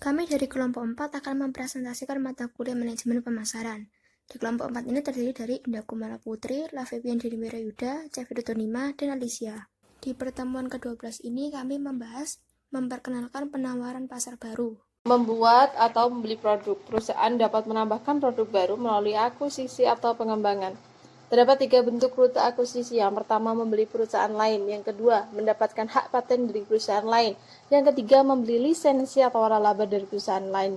Kami dari kelompok 4 akan mempresentasikan mata kuliah manajemen pemasaran. Di kelompok 4 ini terdiri dari Indah Kumala Putri, Lavepian Dini Wirayuda, Cevido Tonima, dan Alicia. Di pertemuan ke-12 ini kami membahas memperkenalkan penawaran pasar baru. Membuat atau membeli produk. Perusahaan dapat menambahkan produk baru melalui akuisisi atau pengembangan. Terdapat 3 bentuk rute akuisisi. Yang pertama, membeli perusahaan lain. Yang kedua, mendapatkan hak paten dari perusahaan lain. Yang ketiga, membeli lisensi atau waralaba dari perusahaan lain.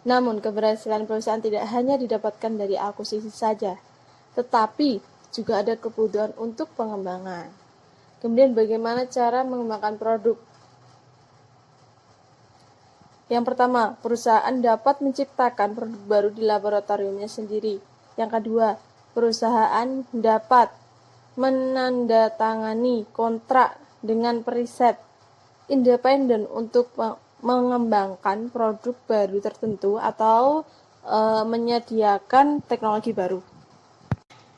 Namun, keberhasilan perusahaan tidak hanya didapatkan dari akuisisi saja, tetapi juga ada kebutuhan untuk pengembangan. Kemudian, bagaimana cara mengembangkan produk? Yang pertama, perusahaan dapat menciptakan produk baru di laboratoriumnya sendiri. Yang kedua, perusahaan dapat menandatangani kontrak dengan periset independen untuk mengembangkan produk baru tertentu atau menyediakan teknologi baru.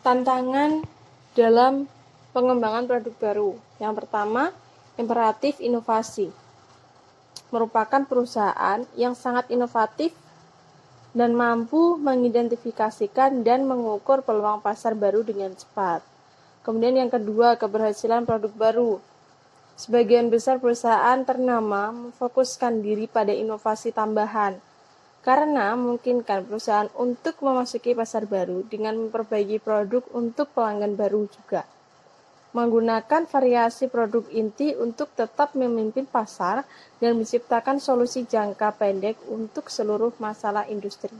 Tantangan dalam pengembangan produk baru. Yang pertama, imperatif inovasi. Merupakan perusahaan yang sangat inovatif dan mampu mengidentifikasikan dan mengukur peluang pasar baru dengan cepat. Kemudian yang kedua, keberhasilan produk baru. Sebagian besar perusahaan ternama memfokuskan diri pada inovasi tambahan, karena memungkinkan perusahaan untuk memasuki pasar baru dengan memperbaiki produk untuk pelanggan baru juga. Menggunakan variasi produk inti untuk tetap memimpin pasar dan menciptakan solusi jangka pendek untuk seluruh masalah industri.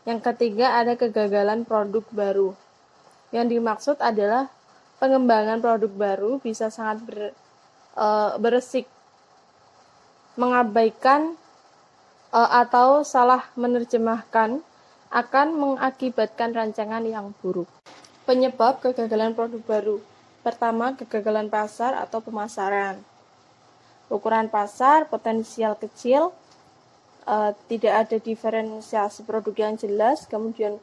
Yang ketiga, ada kegagalan produk baru. Yang dimaksud adalah pengembangan produk baru bisa sangat beresik, mengabaikan atau salah menerjemahkan akan mengakibatkan rancangan yang buruk. Penyebab kegagalan produk baru. Pertama, kegagalan pasar atau pemasaran. Ukuran pasar, potensial kecil, tidak ada diferensiasi produk yang jelas, kemudian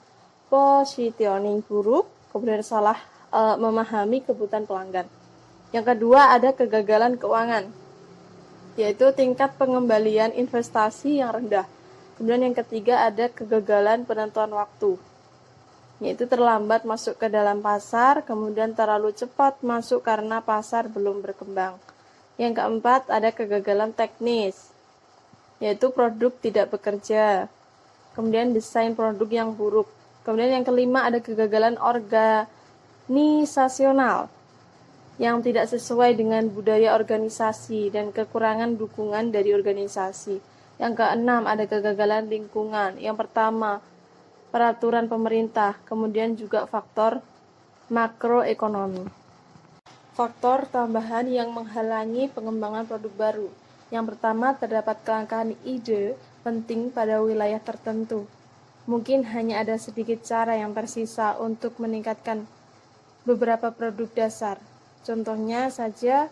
positioning buruk, kemudian salah memahami kebutuhan pelanggan. Yang kedua, ada kegagalan keuangan, yaitu tingkat pengembalian investasi yang rendah. Kemudian yang ketiga, ada kegagalan penentuan waktu, yaitu terlambat masuk ke dalam pasar, kemudian terlalu cepat masuk karena pasar belum berkembang. Yang keempat, ada kegagalan teknis, yaitu produk tidak bekerja. Kemudian desain produk yang buruk. Kemudian yang kelima, ada kegagalan organisasional yang tidak sesuai dengan budaya organisasi dan kekurangan dukungan dari organisasi. Yang keenam, ada kegagalan lingkungan. Yang pertama, peraturan pemerintah, kemudian juga faktor makroekonomi. Faktor tambahan yang menghalangi pengembangan produk baru. Yang pertama, terdapat kelangkaan ide penting pada wilayah tertentu. Mungkin hanya ada sedikit cara yang tersisa untuk meningkatkan beberapa produk dasar. Contohnya saja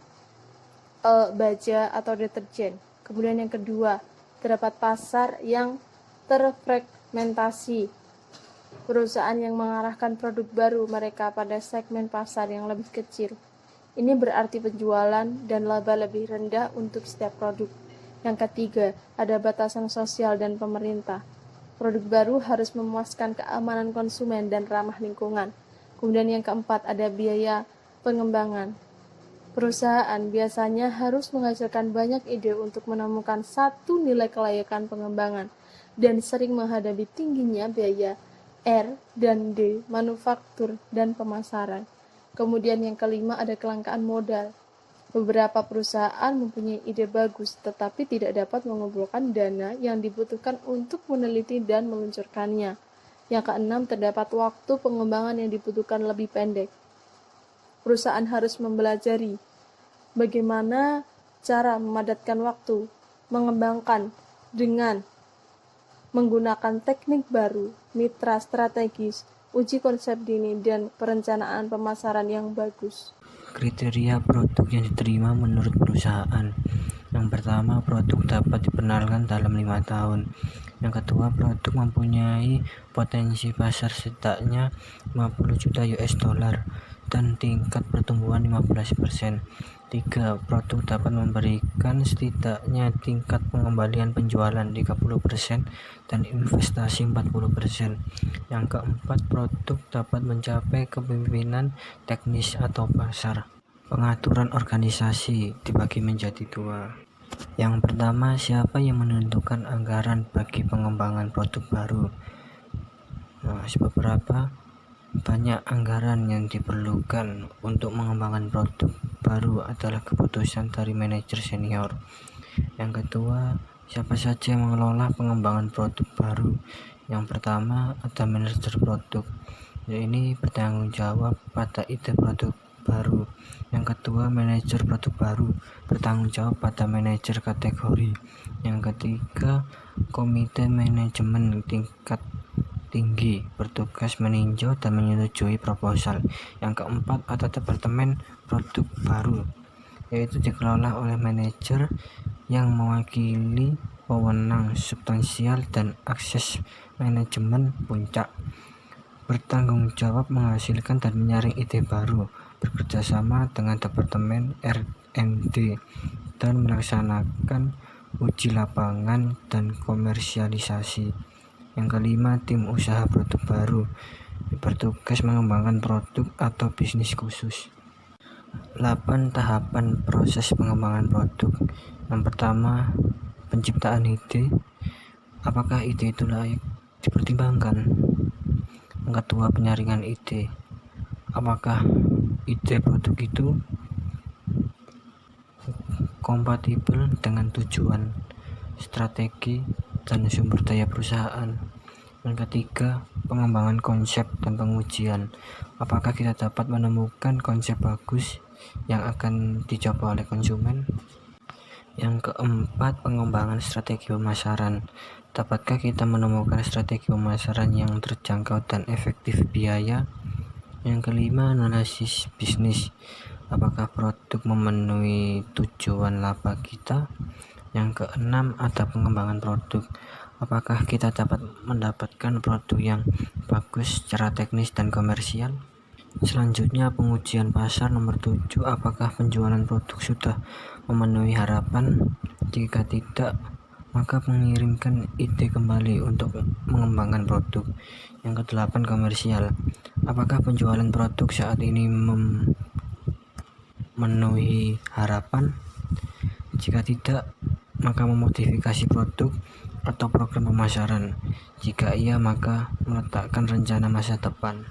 baja atau deterjen. Kemudian yang kedua, terdapat pasar yang terfragmentasi. Perusahaan yang mengarahkan produk baru mereka pada segmen pasar yang lebih kecil. Ini berarti penjualan dan laba lebih rendah untuk setiap produk. Yang ketiga, ada batasan sosial dan pemerintah. Produk baru harus memuaskan keamanan konsumen dan ramah lingkungan. Kemudian yang keempat, ada biaya pengembangan. Perusahaan biasanya harus menghasilkan banyak ide untuk menemukan satu nilai kelayakan pengembangan dan sering menghadapi tingginya biaya R dan D, manufaktur dan pemasaran. Kemudian yang kelima, ada kelangkaan modal. Beberapa perusahaan mempunyai ide bagus tetapi tidak dapat mengumpulkan dana yang dibutuhkan untuk meneliti dan meluncurkannya. Yang keenam, terdapat waktu pengembangan yang dibutuhkan lebih pendek. Perusahaan harus mempelajari bagaimana cara memadatkan waktu, mengembangkan dengan menggunakan teknik baru, mitra strategis, uji konsep dini, dan perencanaan pemasaran yang bagus. Kriteria produk yang diterima menurut perusahaan. Yang pertama, produk dapat diperkenalkan dalam 5 tahun. Yang kedua, produk mempunyai potensi pasar setidaknya 50 juta US dollar dan tingkat pertumbuhan 15%. 3. Produk dapat memberikan setidaknya tingkat pengembalian penjualan 30% dan investasi 40%. Yang keempat, produk dapat mencapai kepemimpinan teknis atau pasar. Pengaturan organisasi dibagi menjadi 2. Yang pertama, siapa yang menentukan anggaran bagi pengembangan produk baru? Nah, beberapa banyak anggaran yang diperlukan untuk mengembangkan produk baru adalah keputusan dari manajer senior. Yang kedua, siapa saja yang mengelola pengembangan produk baru? Yang pertama, ada manajer produk. Ini bertanggung jawab pada ide produk baru. Yang kedua, manajer produk baru bertanggung jawab pada manajer kategori. Yang ketiga, komite manajemen tingkat tinggi bertugas meninjau dan menyetujui proposal. Yang keempat, ada departemen produk baru, yaitu dikelola oleh manajer yang mewakili wewenang substansial dan akses manajemen puncak. Bertanggung jawab menghasilkan dan menyaring ide baru, bekerjasama dengan departemen R&D dan melaksanakan uji lapangan dan komersialisasi. Yang kelima, tim usaha produk baru bertugas mengembangkan produk atau bisnis khusus. 8 tahapan proses pengembangan produk. Yang pertama, penciptaan ide. Apakah ide itu layak dipertimbangkan? Yang kedua, penyaringan ide. Apakah ide produk itu kompatibel dengan tujuan, strategi, dan sumber daya perusahaan. Yang ketiga, pengembangan konsep dan pengujian. Apakah kita dapat menemukan konsep bagus yang akan dicoba oleh konsumen? Yang keempat, pengembangan strategi pemasaran. Dapatkah kita menemukan strategi pemasaran yang terjangkau dan efektif biaya? Yang kelima, analisis bisnis. Apakah produk memenuhi tujuan laba kita? Yang keenam, ada pengembangan produk. Apakah kita dapat mendapatkan produk yang bagus secara teknis dan komersial? Selanjutnya, pengujian pasar nomor 7. Apakah penjualan produk sudah memenuhi harapan? Jika tidak, maka mengirimkan ide kembali untuk mengembangkan produk. Yang kedelapan, komersial. Apakah penjualan produk saat ini memenuhi harapan? Jika tidak, maka memodifikasi produk atau program pemasaran. Jika iya, maka meletakkan rencana masa depan.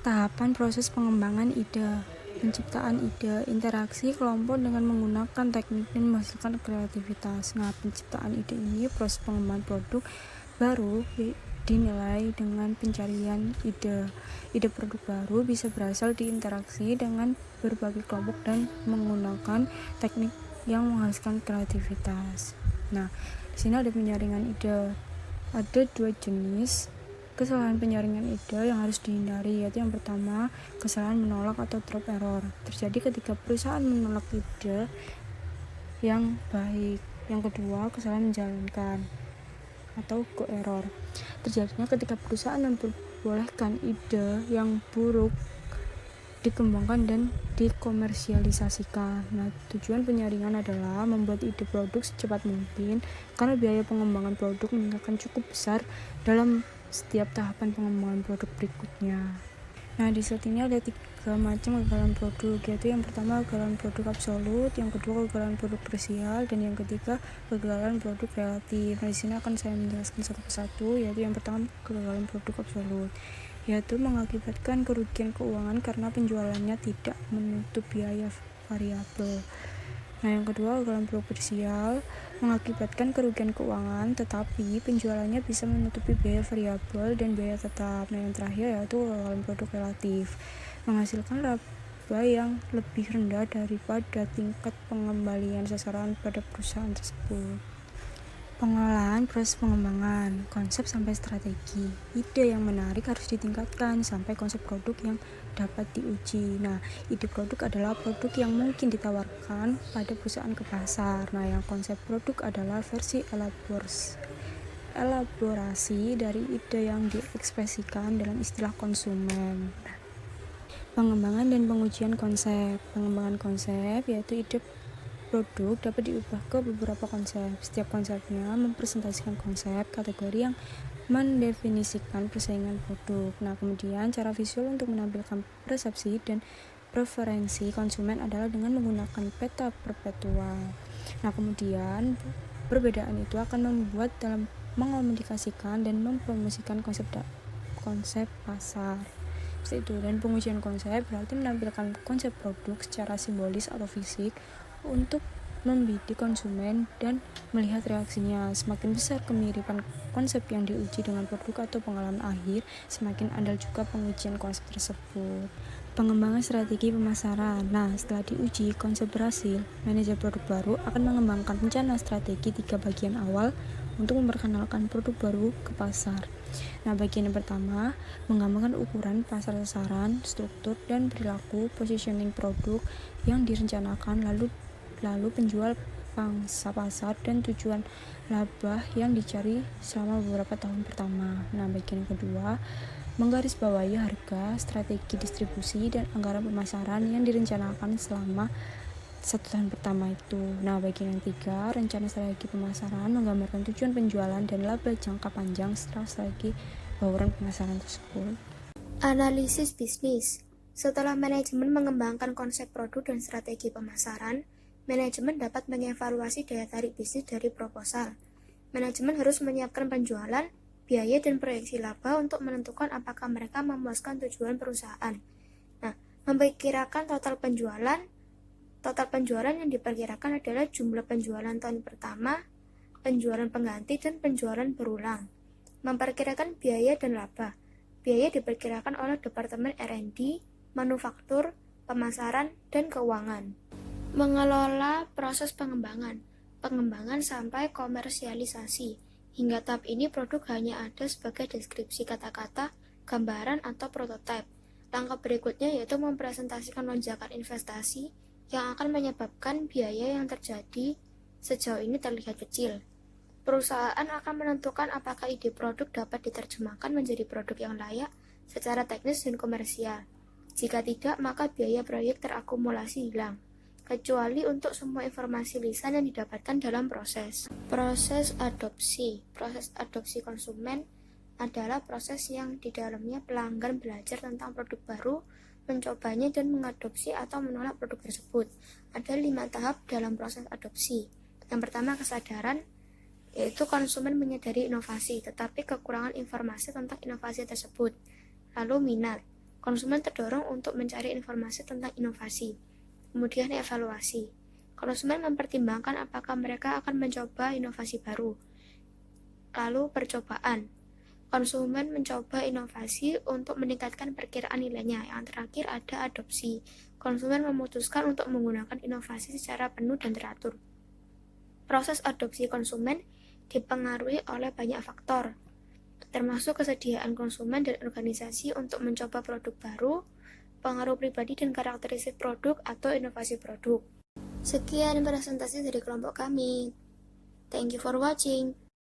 Tahapan proses pengembangan ide. Penciptaan ide, interaksi kelompok dengan menggunakan teknik dan menghasilkan kreativitas. Nah, penciptaan ide ini proses pengembangan produk baru dinilai dengan pencarian ide. Ide produk baru bisa berasal di interaksi dengan berbagai kelompok dan menggunakan teknik yang menghasilkan kreativitas. Nah, di sini ada penyaringan ide. Ada 2 jenis kesalahan penyaringan ide yang harus dihindari, yaitu yang pertama, kesalahan menolak atau drop error. Terjadi ketika perusahaan menolak ide yang baik. Yang kedua, kesalahan menjalankan atau go error. Terjadinya ketika perusahaan memperbolehkan ide yang buruk dikembangkan dan dikomersialisasikan. Nah, tujuan penyaringan adalah membuat ide produk secepat mungkin karena biaya pengembangan produk akan cukup besar dalam setiap tahapan pengembangan produk berikutnya. Nah, di slide ini ada 3 macam kegagalan produk, yaitu yang pertama kegagalan produk absolut, yang kedua kegagalan produk parsial, dan yang ketiga kegagalan produk relatif. Nah, di sini akan saya menjelaskan satu persatu, yaitu yang pertama kegagalan produk absolut, yaitu mengakibatkan kerugian keuangan karena penjualannya tidak menutup biaya variabel. Nah, yang kedua kegagalan produk parsial mengakibatkan kerugian keuangan tetapi penjualannya bisa menutupi biaya variabel dan biaya tetap. Nah, yang terakhir yaitu kegagalan produk relatif, menghasilkan laba yang lebih rendah daripada tingkat pengembalian sasaran pada perusahaan tersebut. Pengelolaan proses pengembangan, konsep sampai strategi. Ide yang menarik harus ditingkatkan sampai konsep produk yang dapat diuji. Nah, ide produk adalah produk yang mungkin ditawarkan pada perusahaan ke pasar. Nah, yang konsep produk adalah versi elaborasi dari ide yang diekspresikan dalam istilah konsumen. Pengembangan dan pengujian konsep. Pengembangan konsep yaitu ide produk dapat diubah ke beberapa konsep. Setiap konsepnya mempresentasikan konsep kategori yang mendefinisikan persaingan produk. Nah, kemudian cara visual untuk menampilkan persepsi dan preferensi konsumen adalah dengan menggunakan peta perpetual. Nah, kemudian perbedaan itu akan membuat dalam mengomunikasikan dan mempromosikan konsep pasar. Seperti itu. Dan pengujian konsep berarti menampilkan konsep produk secara simbolis atau fisik untuk membidik konsumen dan melihat reaksinya. Semakin besar kemiripan konsep yang diuji dengan produk atau pengalaman akhir, semakin andal juga pengujian konsep tersebut. Pengembangan strategi pemasaran. Nah, setelah diuji konsep berhasil, manajer produk baru akan mengembangkan rencana strategi 3 bagian awal untuk memperkenalkan produk baru ke pasar. Nah, bagian yang pertama, menggambarkan ukuran pasar sasaran, struktur, dan perilaku positioning produk yang direncanakan, lalu penjual pangsa pasar dan tujuan laba yang dicari selama beberapa tahun pertama. Nah, bagian yang kedua, menggarisbawahi harga, strategi distribusi, dan anggaran pemasaran yang direncanakan selama 1 tahun pertama itu. Nah, bagian yang ketiga, rencana strategi pemasaran menggambarkan tujuan penjualan dan laba jangka panjang setelah strategi bauran pemasaran tersebut. Analisis bisnis. Setelah manajemen mengembangkan konsep produk dan strategi pemasaran, manajemen dapat mengevaluasi daya tarik bisnis dari proposal. Manajemen harus menyiapkan penjualan, biaya, dan proyeksi laba untuk menentukan apakah mereka memuaskan tujuan perusahaan. Nah, memperkirakan total penjualan yang diperkirakan adalah jumlah penjualan tahun pertama, penjualan pengganti, dan penjualan berulang. Memperkirakan biaya dan laba. Biaya diperkirakan oleh Departemen R&D, Manufaktur, Pemasaran, dan Keuangan. Mengelola proses pengembangan sampai komersialisasi. Hingga tahap ini produk hanya ada sebagai deskripsi kata-kata, gambaran, atau prototipe. Langkah berikutnya yaitu mempresentasikan lonjakan investasi yang akan menyebabkan biaya yang terjadi sejauh ini terlihat kecil. Perusahaan akan menentukan apakah ide produk dapat diterjemahkan menjadi produk yang layak secara teknis dan komersial. Jika tidak, maka biaya proyek terakumulasi hilang, kecuali untuk semua informasi lisan yang didapatkan dalam proses. Proses adopsi konsumen adalah proses yang di dalamnya pelanggan belajar tentang produk baru, mencobanya, dan mengadopsi atau menolak produk tersebut. Ada 5 tahap dalam proses adopsi. Yang pertama, kesadaran, yaitu konsumen menyadari inovasi, tetapi kekurangan informasi tentang inovasi tersebut. Lalu minat, konsumen terdorong untuk mencari informasi tentang inovasi. Kemudian evaluasi, konsumen mempertimbangkan apakah mereka akan mencoba inovasi baru. Lalu percobaan, konsumen mencoba inovasi untuk meningkatkan perkiraan nilainya. Yang terakhir ada adopsi, konsumen memutuskan untuk menggunakan inovasi secara penuh dan teratur. Proses adopsi konsumen dipengaruhi oleh banyak faktor, termasuk kesediaan konsumen dan organisasi untuk mencoba produk baru, pengaruh pribadi dan karakteristik produk atau inovasi produk. Sekian presentasi dari kelompok kami. Thank you for watching.